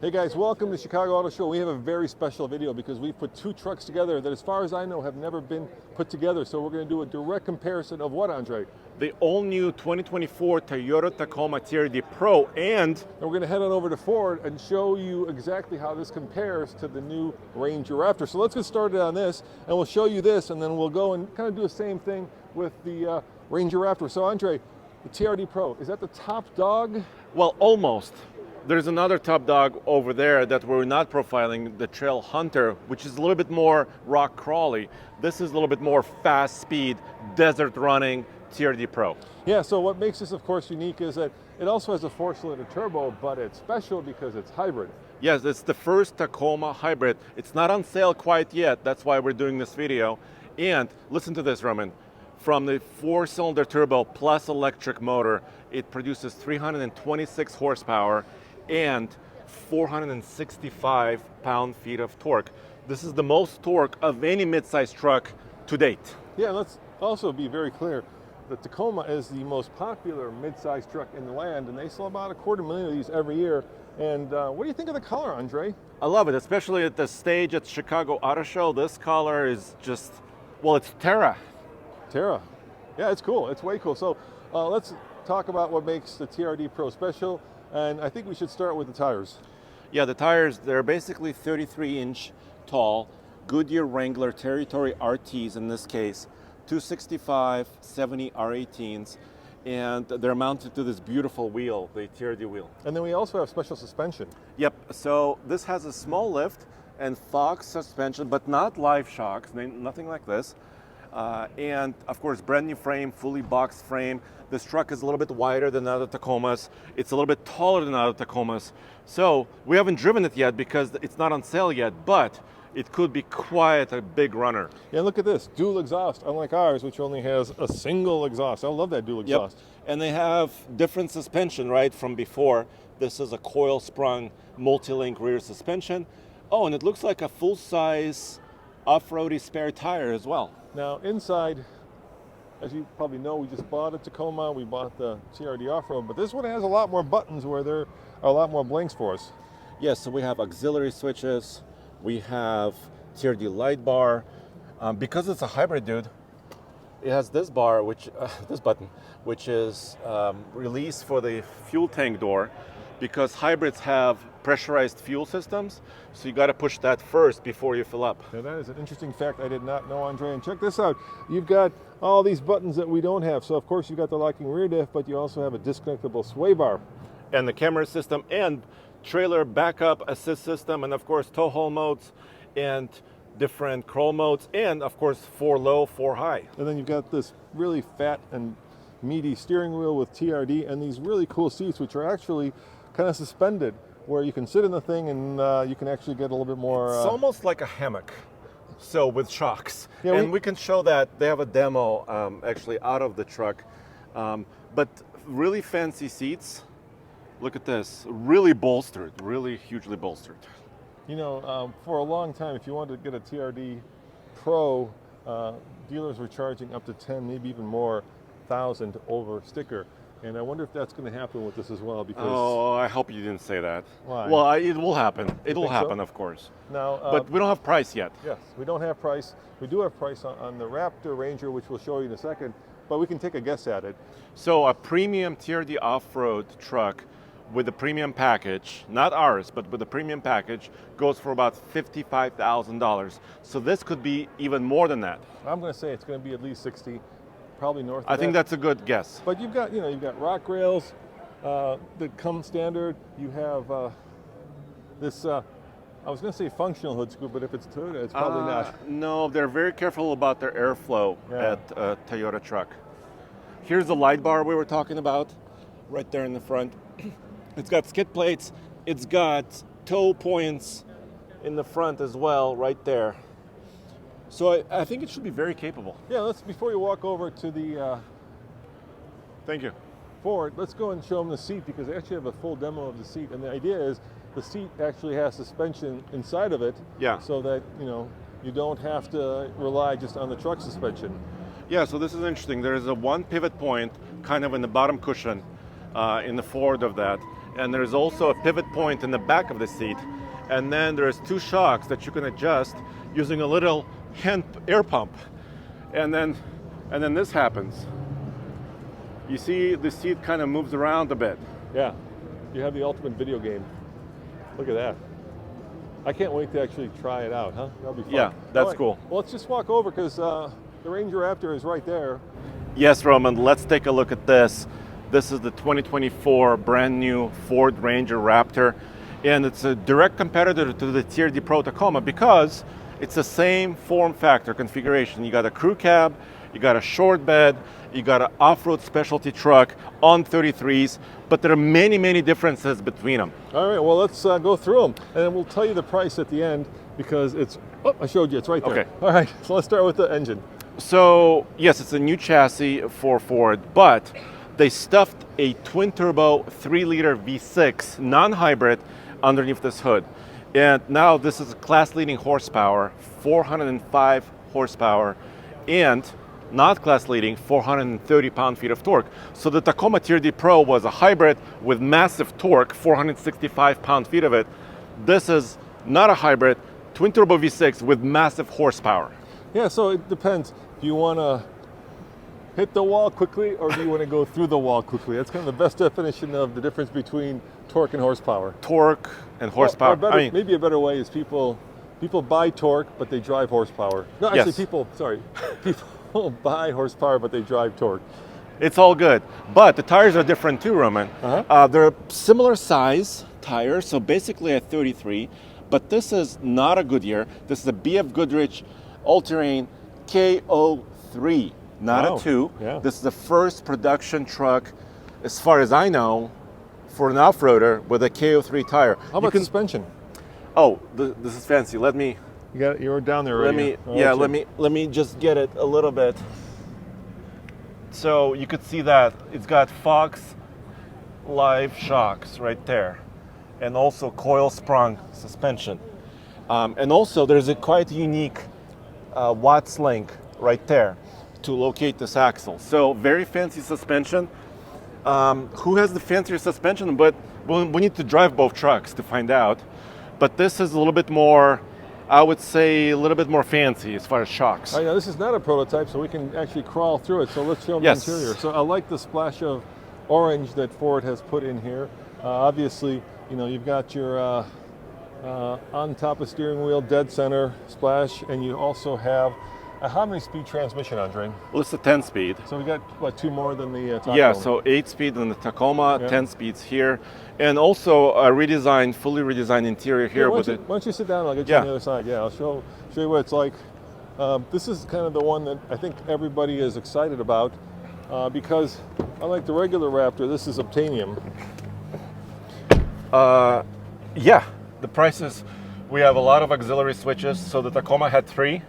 Hey guys, welcome to Chicago Auto Show. We have a very special video because we've put two trucks together that, as far as I know, have never been put together. So we're going to do a direct comparison of what, Andre? The all-new 2024 Toyota Tacoma TRD Pro, and we're going to head on over to Ford and show you exactly how this compares to the new Ranger Raptor. So let's get started on this, and we'll show you this, and then we'll go and kind of do the same thing with the Ranger Raptor. So Andre, the TRD Pro, is that the top dog? well, almost. There's another top dog over there that we're not profiling, the Trail Hunter, which is a little bit more rock crawly. This is a little bit more fast speed, desert running TRD Pro. Yeah, so what makes this, of course, unique is that it also has a 4-cylinder turbo, but it's special because it's hybrid. Yes, it's the first Tacoma hybrid. It's not on sale quite yet. That's why we're doing this video. And listen to this, Roman. From the 4-cylinder turbo plus electric motor, it produces 326 horsepower and 465 pound-feet of torque. This is the most torque of any mid-size truck to date. Yeah, let's also be very clear. The Tacoma is the most popular mid-size truck in the land, and they sell about 250,000 of these every year. And what do you think of the color, Andre? I love it, especially at the stage at Chicago Auto Show. This color is just, well, it's Terra. Terra. Yeah, it's cool. It's way cool. So let's talk about what makes the TRD Pro special. And I think we should start with the tires. Yeah, the tires, they're basically 33-inch tall, Goodyear Wrangler Territory RTs in this case, 265/70 R18s, and they're mounted to this beautiful wheel, the TRD wheel. And then we also have special suspension. Yep, so this has a small lift and Fox suspension, but not live shocks, nothing like this. And of course, brand new frame, fully boxed frame. This truck is a little bit wider than other Tacomas. It's a little bit taller than other Tacomas. So we haven't driven it yet because it's not on sale yet, but it could be quite a big runner. Yeah, look at this, dual exhaust, unlike ours, which only has a single exhaust. I love that dual exhaust. Yep. And they have different suspension, right, from before. This is a coil-sprung multi-link rear suspension. Oh, and it looks like a full-size off-roady spare tire as well. Now inside, as you probably know, we just bought a Tacoma, we bought the TRD Off-Road, but this one has a lot more buttons where there are a lot more blinks for us. Yes, so we have auxiliary switches, we have TRD light bar. Because it's a hybrid, dude, it has this bar, this button, which is release for the fuel tank door, because hybrids have pressurized fuel systems, so you got to push that first before you fill up. Now that is an interesting fact I did not know, Andre. And check this out, you've got all these buttons that we don't have. So of course you've got the locking rear diff, but you also have a disconnectable sway bar. And the camera system and trailer backup assist system, and of course tow haul modes and different crawl modes, and of course 4 low, 4 high. And then you've got this really fat and meaty steering wheel with TRD and these really cool seats, which are actually kind of suspended, where you can sit in the thing and you can actually get a little bit more... It's almost like a hammock, so with shocks. Yeah, and we can show that. They have a demo actually out of the truck. But really fancy seats. Look at this, really bolstered, really hugely bolstered. You know, for a long time, if you wanted to get a TRD Pro, dealers were charging up to 10, maybe even more, thousand over sticker. And I wonder if that's going to happen with this as well. Because oh, I hope you didn't say that. Why? Well, it will happen. It will happen, so? of course. Now, but we don't have price yet. Yes, we don't have price. We do have price on the Raptor Ranger, which we'll show you in a second, but we can take a guess at it. So a premium TRD off-road truck with the premium package, not ours, but with the premium package, goes for about $55,000. So this could be even more than that. I'm going to say it's going to be at least 60, probably north of that. I think that's a good guess. But you've got rock rails that come standard. You have this, I was going to say functional hood scoop, but if it's Toyota, it's probably not. No, they're very careful about their airflow at a Toyota truck. Here's the light bar we were talking about, right there in the front. It's got skid plates. It's got tow points in the front as well, right there. So I think it should be very capable. Yeah, before you walk over to the Thank you. Ford, let's go and show them the seat, because they actually have a full demo of the seat. And the idea is the seat actually has suspension inside of it. Yeah. So that, you don't have to rely just on the truck suspension. Yeah, so this is interesting. There is a one pivot point kind of in the bottom cushion in the forward of that. and there's also a pivot point in the back of the seat. And then there's 2 shocks that you can adjust using a little hand air pump. And then this happens. You see the seat kind of moves around a bit. Yeah, you have the ultimate video game. Look at that. I can't wait to actually try it out, huh? That'll be fun. Yeah, that's right, cool. Well, let's just walk over because the Ranger Raptor is right there. Yes, Roman, let's take a look at this. This is the 2024 brand new Ford Ranger Raptor, and it's a direct competitor to the TRD Pro Tacoma because it's the same form factor configuration. You got a crew cab, you got a short bed, you got an off-road specialty truck on 33s, but there are many, many differences between them. All right, well, let's go through them, and then we'll tell you the price at the end because it's, I showed you, it's right there. Okay. All right, so let's start with the engine. So, yes, it's a new chassis for Ford, but they stuffed a twin-turbo 3-liter V6 non-hybrid underneath this hood. And now this is class-leading horsepower, 405 horsepower, and not class-leading 430 pound-feet of torque. So the Tacoma TRD Pro was a hybrid with massive torque, 465 pound-feet of it. This is not a hybrid, twin-turbo V6 with massive horsepower. Yeah, so it depends. Do you want to hit the wall quickly or do you want to go through the wall quickly? That's kind of the best definition of the difference between torque and horsepower. Torque and horsepower. Or better, maybe a better way is people buy torque, but they drive horsepower. No, actually, Yes. people buy horsepower, but they drive torque. It's all good, but the tires are different too, Roman. They're similar size tires, so basically a 33, but this is not a Goodyear. This is a BF Goodrich All-Terrain KO3, not Wow. a 2. Yeah. This is the first production truck, as far as I know, for an off-roader with a KO3 tire. How about suspension? Oh, this is fancy. Let me. You got it. You were down there Let already. me. Let me just get it a little bit. So you could see that it's got Fox Live shocks right there, and also coil sprung suspension. And also there's a quite unique Watts link right there to locate this axle. So very fancy suspension. Who has the fancier suspension? But we need to drive both trucks to find out. But this is a little bit more, I would say, a little bit more fancy as far as shocks. Oh, yeah, this is not a prototype, so we can actually crawl through it. So let's show them Yes. the interior. So I like the splash of orange that Ford has put in here. Obviously, you know, you've got your on top of steering wheel, dead center splash, and you also have a how many speed transmission, Andre? Well, it's a 10-speed. So we got, what, 2 more than the Tacoma? Yeah, so 8-speed in the Tacoma, Yeah. 10 speeds here, and also a redesigned, fully redesigned interior here why with it. don't you sit down and I'll get you Yeah. on the other side. Yeah, I'll show you what it's like. This is kind of the one that I think everybody is excited about because unlike the regular Raptor, this is obtainium. Yeah, the prices, we have a lot of auxiliary switches. So the Tacoma had 3.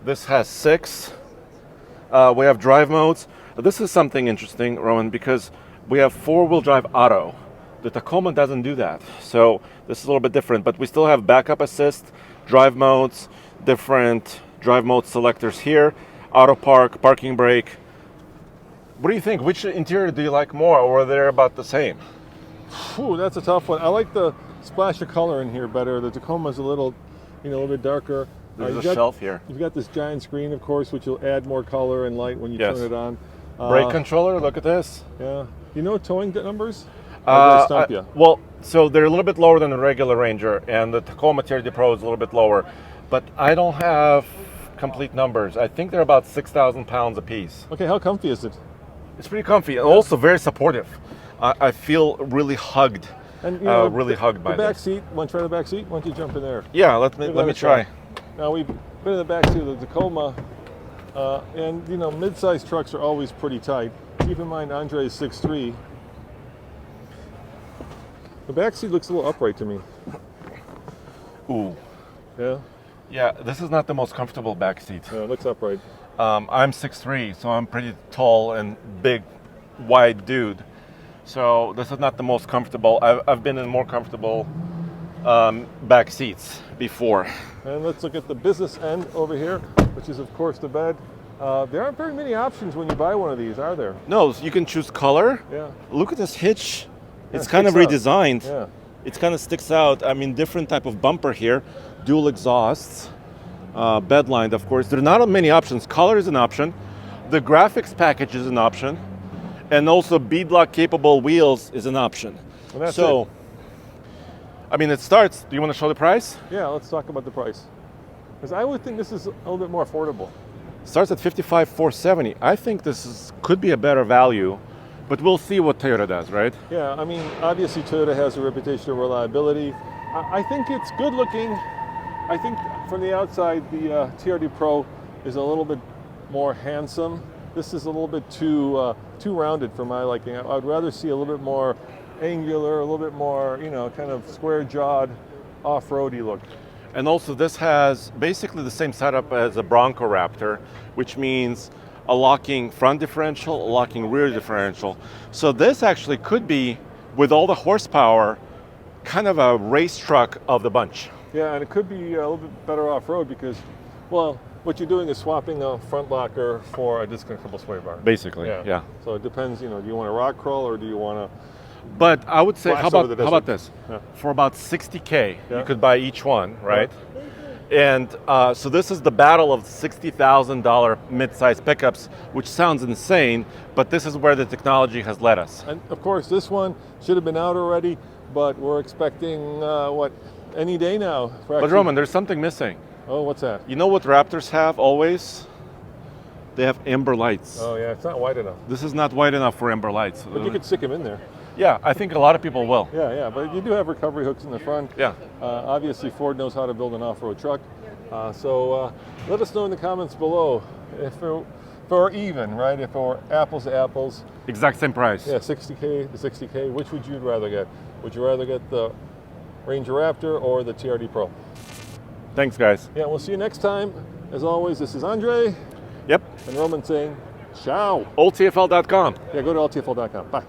This has 6. We have drive modes. This is something interesting, Roman, because we have 4-wheel drive auto. The Tacoma doesn't do that. So this is a little bit different, but we still have backup assist, drive modes, different drive mode selectors here, auto park, parking brake. What do you think? Which interior do you like more, or they're about the same? Ooh, that's a tough one. I like the splash of color in here better. The Tacoma's a little, a little bit darker. There's You've a got- shelf here. You've got this giant screen, of course, which will add more color and light when you Yes. turn it on. Brake controller, look at this. Yeah. You know towing numbers? Or did I stump you? Well, so they're a little bit lower than the regular Ranger, and the Tacoma TRD Pro is a little bit lower. But I don't have complete numbers. I think they're about 6,000 pounds a piece. Okay, how comfy is it? It's pretty comfy and also very supportive. I feel really hugged. And Really hugged by the back this. seat. Want to try the back seat? Why don't you jump in there? Yeah, let Give me that a try. shot. Now we've been in the back seat of the Tacoma, and mid-sized trucks are always pretty tight. Keep in mind, Andre is 6'3". The back seat looks a little upright to me. Ooh. Yeah, Yeah, this is not the most comfortable back seat. it looks upright. I'm 6'3", so I'm pretty tall and big, wide dude. So this is not the most comfortable. I've been in more comfortable back seats before. And let's look at the business end over here, which is of course the bed. There aren't very many options when you buy one of these, are there? No, you can choose color. Yeah. Look at this hitch. It's kind of sticks out. redesigned. Yeah. It kind of sticks out. I mean, different type of bumper here, dual exhausts, bed lined, of course. There are not many options. Color is an option. The graphics package is an option. And also beadlock capable wheels is an option. And that's so, it. I mean, it starts. Do you want to show the price? Yeah, let's talk about the price. Because I would think this is a little bit more affordable. Starts at $55,470. I think could be a better value, but we'll see what Toyota does, right? Yeah, I mean, obviously Toyota has a reputation of reliability. I think it's good looking. I think from the outside, the TRD Pro is a little bit more handsome. This is a little bit too rounded for my liking. I'd rather see a little bit more angular, a little bit more, kind of square-jawed, off-roady look. And also this has basically the same setup as a Bronco Raptor, which means a locking front differential, a locking rear differential. So this actually could be, with all the horsepower, kind of a race truck of the bunch. Yeah, and it could be a little bit better off-road because, well, what you're doing is swapping a front locker for a disconnectable sway bar. Basically, yeah. So it depends, do you want a rock crawl or do you want to... But I would say, how about this? Yeah. For about $60K, Yeah. you could buy each one, right? And so this is the battle of $60,000 mid-size pickups, which sounds insane, but this is where the technology has led us. And of course, this one should have been out already, but we're expecting, any day now. But Roman, there's something missing. Oh, what's that? You know what Raptors have always? They have amber lights. Oh, yeah, it's not wide enough. This is not wide enough for amber lights. But you could stick them in there. Yeah, I think a lot of people will. Yeah, but you do have recovery hooks in the front. Yeah. Obviously, Ford knows how to build an off-road truck. So let us know in the comments below if we're even, right? If we're apples to apples. Exact same price. Yeah, 60K to 60K. Which would you rather get? Would you rather get the Ranger Raptor or the TRD Pro? Thanks, guys. Yeah, we'll see you next time. As always, this is Andre. Yep. And Roman saying, ciao. oldtfl.com. Yeah, go to alltfl.com. Bye.